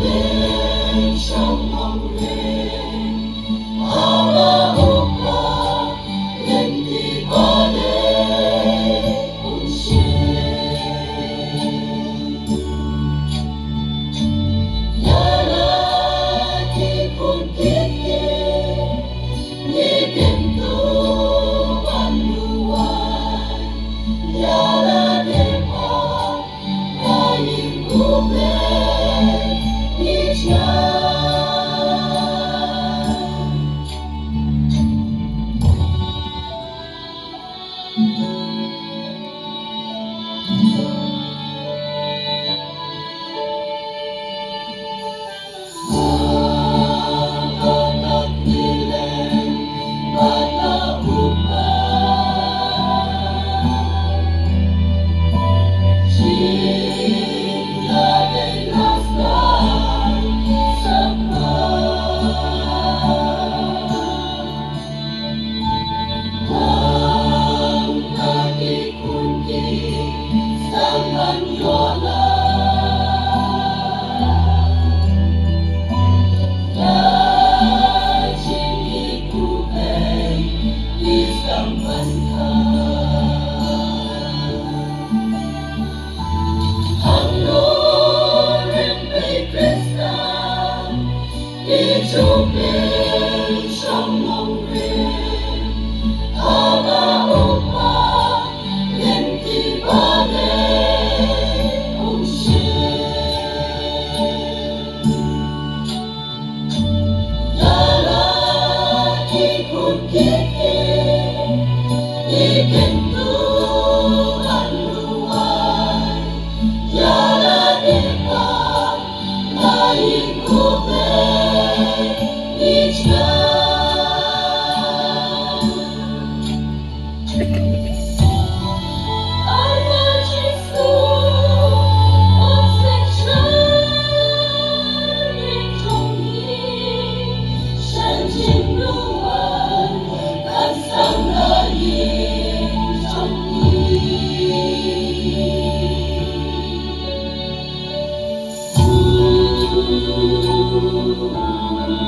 bên trong lòng lên Allahumma lên đi ba đêm cùng Ya lagi pun kiki ni pintu panduan Ya la depan lain kubek hijau Hidup trong lòng riêng Allahumma lên đi ba đêm cùng La lagi pun kiki di pintu panduan Ya la depan lain kubek hijau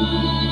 Ooh.